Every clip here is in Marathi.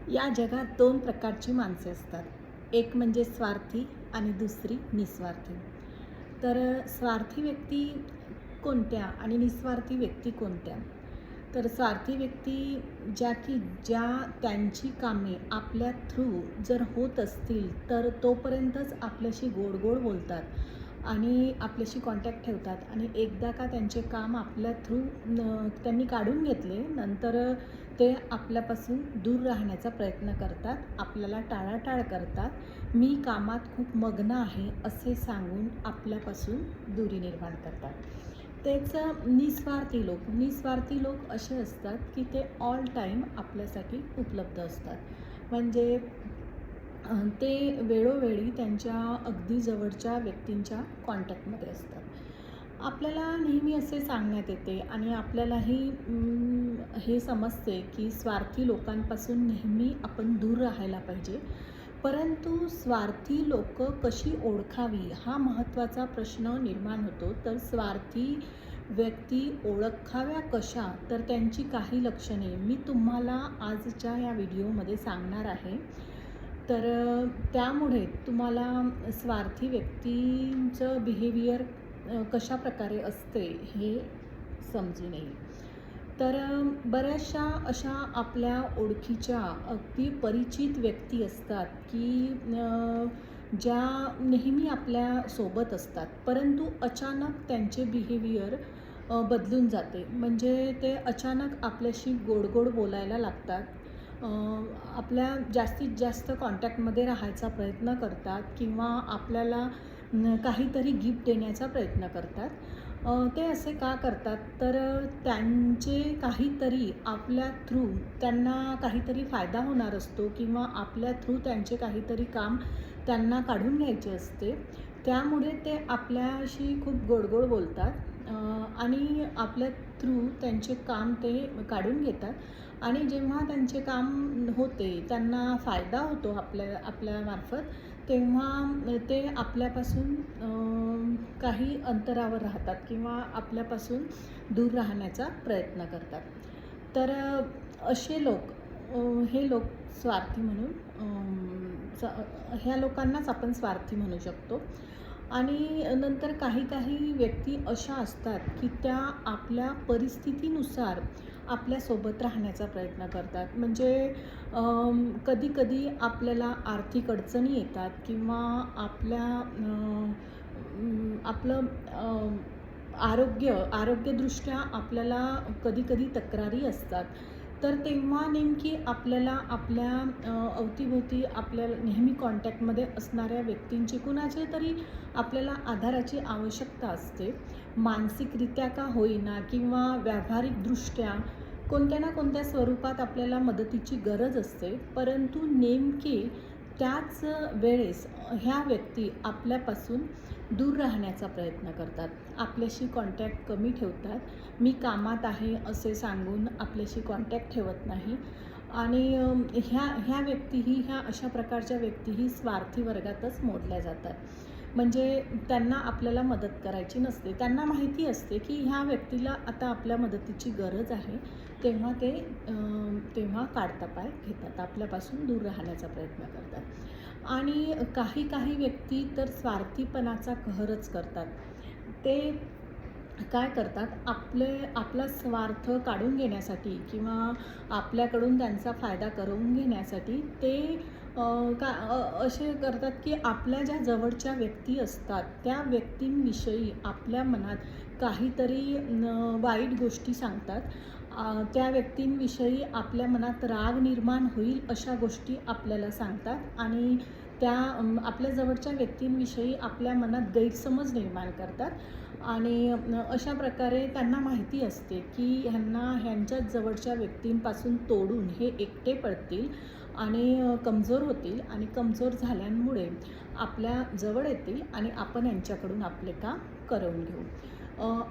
या जगात दोन प्रकारची माणसे असतात. एक म्हणजे स्वार्थी आणि दुसरी निस्वार्थी. तर स्वार्थी व्यक्ती कोणत्या आणि निस्वार्थी व्यक्ती कोणत्या? तर स्वार्थी व्यक्ती ज्या त्यांची कामे आपल्या थ्रू जर होत असतील तर तोपर्यंतच आपल्याशी गोड गोड बोलतात आणि आपल्याशी कॉन्टॅक्ट ठेवतात आणि एकदा का त्यांचे काम आपल्या थ्रू त्यांनी काढून घेतले नंतर ते आपल्यापासून दूर राहण्याचा प्रयत्न करतात, आपल्याला टाळाटाळ करतात. मी कामात खूप मग्न आहे असे सांगून आपल्यापासून दूरी निर्माण करतात. तेच निस्वार्थी लोक असे असतात की ते ऑल टाईम आपल्यासाठी उपलब्ध असतात. म्हणजे ते वेळोवेळी त्यांच्या अगदी जवळच्या व्यक्तींच्या कॉन्टॅक्टमध्ये असतात. आपल्याला नेहमी असे सांगण्यात येते आणि आपल्यालाही हे समजते की स्वार्थी लोकांपासून नेहमी आपण दूर राहायला पाहिजे. परंतु स्वार्थी लोकं कशी ओळखावी हा महत्त्वाचा प्रश्न निर्माण होतो. तर स्वार्थी व्यक्ती ओळखाव्या कशा? तर त्यांची काही लक्षणे मी तुम्हाला आजच्या या व्हिडिओमध्ये सांगणार आहे. तर त्यामुळे तुम्हाला स्वार्थी व्यक्तींचं बिहेवियर कशाप्रकारे असते हे समजून येईल. तर बऱ्याचशा अशा आपल्या ओळखीच्या अगदी परिचित व्यक्ती असतात की ज्या नेहमी आपल्यासोबत असतात, परंतु अचानक त्यांचे बिहेवियर बदलून जाते. म्हणजे ते अचानक आपल्याशी गोड गोड बोलायला लागतात. आपल्या जास्तीत जास्त कॉन्टॅक्टमध्ये राहायचा प्रयत्न करतात किंवा आपल्याला काहीतरी गिफ्ट देण्याचा प्रयत्न करतात. ते असे का करतात? तर त्यांचे काहीतरी आपल्या थ्रू त्यांना काहीतरी फायदा होणार असतो किंवा आपल्या थ्रू त्यांचे काहीतरी काम त्यांना काढून घ्यायचे असते. त्यामुळे ते आपल्याशी खूप गोड बोलतात आणि आपल्या थ्रू त्यांचे काम ते काढून घेतात आणि जेव्हा त्यांचे काम होते, त्यांना फायदा होतो आपल्यामार्फत, तेव्हा ते आपल्यापासून काही अंतरावर राहतात किंवा आपल्यापासून दूर राहण्याचा प्रयत्न करतात. तर असे लोक हे लोक स्वार्थी म्हणून ह्या लोकांनाच आपण स्वार्थी म्हणू शकतो. आणि नंतर काही व्यक्ती अशा असतात की त्या आपल्या परिस्थितीनुसार आपल्यासोबत राहण्याचा प्रयत्न करतात. म्हणजे कधी आपल्याला आर्थिक अडचणी येतात किंवा आपलं आरोग्यदृष्ट्या आपल्याला कधी तक्रारी असतात. तर तेव्हा नेमकी आपल्याला आपल्या अवतीभोवती आपल्याला नेहमी कॉन्टॅक्टमध्ये असणाऱ्या व्यक्तींची कुणाच्या तरी आपल्याला आधाराची आवश्यकता असते. मानसिकरित्या का होईना किंवा व्यावहारिकदृष्ट्या कोणत्या ना कोणत्या स्वरूपात आपल्याला मदतीची गरज असते. परंतु नेमकी त्याच वेळेस ह्या व्यक्ती आपल्यापासून दूर राहण्याचा प्रयत्न करतात. आपल्याशी कॉन्टॅक्ट कमी ठेवतात. मी कामात आहे असे सांगून आपल्याशी कॉन्टॅक्ट ठेवत नाही आणि ह्या व्यक्तीही ह्या अशा प्रकारच्या व्यक्तीही स्वार्थी वर्गातच मोडल्या जातात. म्हणजे त्यांना आपल्याला मदत करायची नसते. त्यांना माहिती असते की ह्या व्यक्तीला आता आपल्या मदतीची गरज आहे. तेव्हा काढता पाय घेतात. आपल्यापासून दूर राहण्याचा प्रयत्न करतात. आणि काही व्यक्ती तर स्वार्थीपणाचा कहरच करतात. ते काय करतात, आपला स्वार्थ काढून घेण्यासाठी किंवा आपल्याकडून त्यांचा फायदा करून घेण्यासाठी ते असे करतात की आपल्या ज्या जवळच्या व्यक्ती असतात त्या व्यक्तींविषयी आपल्या मनात काहीतरी वाईट गोष्टी सांगतात. त्या व्यक्तींविषयी आपल्या मनात राग निर्माण होईल अशा गोष्टी आपल्याला सांगतात आणि त्या आपल्या जवळच्या व्यक्तींविषयी आपल्या मनात गैरसमज निर्माण करतात आणि अशा प्रकारे त्यांना माहिती असते की ह्यांच्याच जवळच्या व्यक्तींपासून तोडून हे एकटे पडतील आणि कमजोर होतील आणि कमजोर झाल्यामुळे आपल्या जवळ येतील आणि आपण यांच्याकडून आपले काम करवून घेऊ.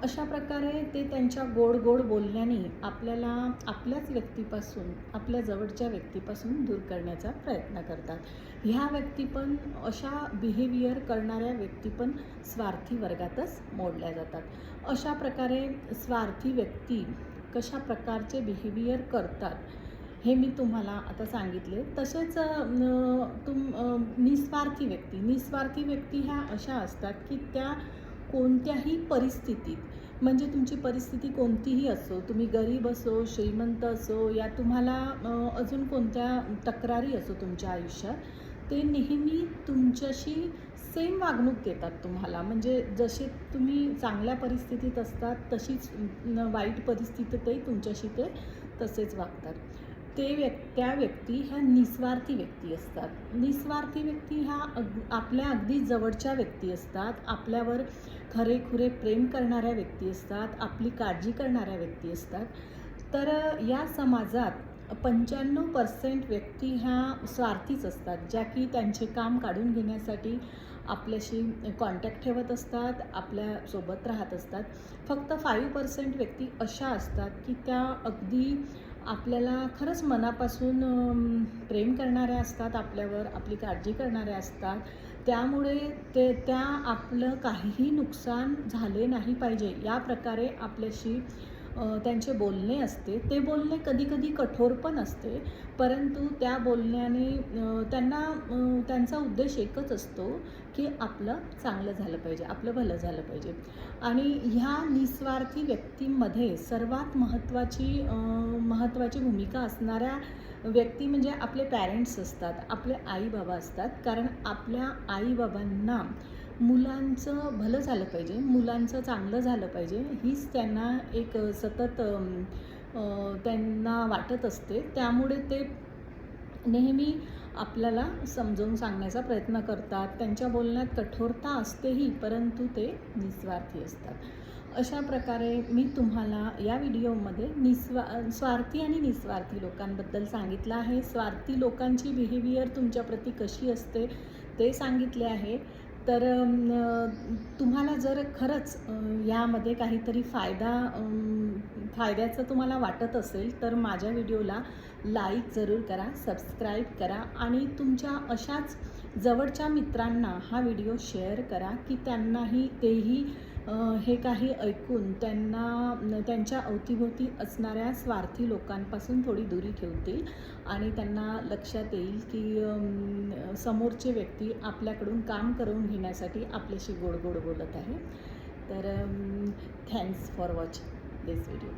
अशा प्रकारे ते त्यांच्या गोड बोलण्याने आपल्याला आपल्याच व्यक्तीपासून आपल्या जवळच्या व्यक्तीपासून दूर करण्याचा प्रयत्न करतात. ह्या व्यक्ती पण अशा बिहेवियर करणाऱ्या व्यक्ती पण स्वार्थी वर्गातच मोडल्या जातात. अशा प्रकारे स्वार्थी व्यक्ती कशा प्रकारचे बिहेवियर करतात हे मी तुम्हाला आता सांगितले. तसेच निस्वार्थी व्यक्ती ह्या अशा असतात की त्या कोणत्याही परिस्थितीत, म्हणजे तुमची परिस्थिती कोणतीही असो, तुम्ही गरीब असो, श्रीमंत असो, या तुम्हाला अजून कोणत्या तक्रारी असो तुमच्या आयुष्यात, ते नेहमी तुमच्याशी सेम वागणूक देतात तुम्हाला. म्हणजे जसे तुम्ही चांगल्या परिस्थितीत असतात तशीच वाईट परिस्थितीतही तुमच्याशी ते तसेच वागतात. त्या व्यक्ती ह्या निस्वार्थी व्यक्ती असतात. निस्वार्थी व्यक्ती ह्या आपल्या अगदी जवळच्या व्यक्ती असतात. आपल्यावर खरेखुरे प्रेम करणाऱ्या व्यक्ती असतात. आपली काळजी करणाऱ्या व्यक्ती असतात. तर या समाजात 95% व्यक्ती ह्या स्वार्थीच असतात, ज्या की त्यांचे काम काढून घेण्यासाठी आपल्याशी कॉन्टॅक्ट ठेवत असतात, आपल्यासोबत राहत असतात. फक्त 5% व्यक्ती अशा असतात की त्या अगदी आपल्याला खरंच मनापासून प्रेम करणाऱ्या असतात, आपल्यावर आपली काळजी करणाऱ्या असतात. त्यामुळे त्या आपलं काहीही नुकसान झाले नाही पाहिजे या प्रकारे आपल्याशी त्यांचे बोलणे असते. ते बोलणे कधीकधी कठोर पण असते, परंतु त्या बोलण्याने त्यांचा उद्देश एकच असतो की आपलं चांगलं झालं पाहिजे, आपलं भलं झालं पाहिजे. आणि ह्या निस्वार्थी व्यक्तींमध्ये सर्वात महत्त्वाची भूमिका असणाऱ्या व्यक्ती म्हणजे आपले पॅरेंट्स असतात, आपले आई-बाबा असतात. कारण आपल्या आई-बाबांना मुलांचं भलं झालं पाहिजे, मुलांचं चांगलं झालं पाहिजे, हीच त्यांना एक सतत त्यांना वाटत असते. त्यामुळे ते नेहमी आपल्याला समजावून सांगण्याचा प्रयत्न करतात. त्यांच्या बोलण्यात कठोरता असतेही, परंतु ते निस्वार्थी असतात. अशा प्रकारे मी तुम्हाला या व्हिडिओमध्ये स्वार्थी आणि निस्वार्थी लोकांबद्दल सांगितलं आहे. स्वार्थी लोकांची बिहेवियर तुमच्याप्रती कशी असते ते सांगितले आहे. तर तुम्हाला जर खरंच यामध्ये काहीतरी फायद्याचं तुम्हाला वाटत असेल तर माझ्या व्हिडिओला लाईक जरूर करा, सबस्क्राईब करा आणि तुमच्या अशाच जवळच्या मित्रांना हा व्हिडिओ शेअर करा की तेही हे काही ऐकून त्यांच्या अवतीभोवती असणाऱ्या स्वार्थी लोकांपासून थोडी दुरी ठेवतील आणि त्यांना लक्षात येईल की समोरची व्यक्ती आपल्याकडून काम करून घेण्यासाठी आपल्याशी गोड गोड बोलत आहे. तर thanks for watching this video.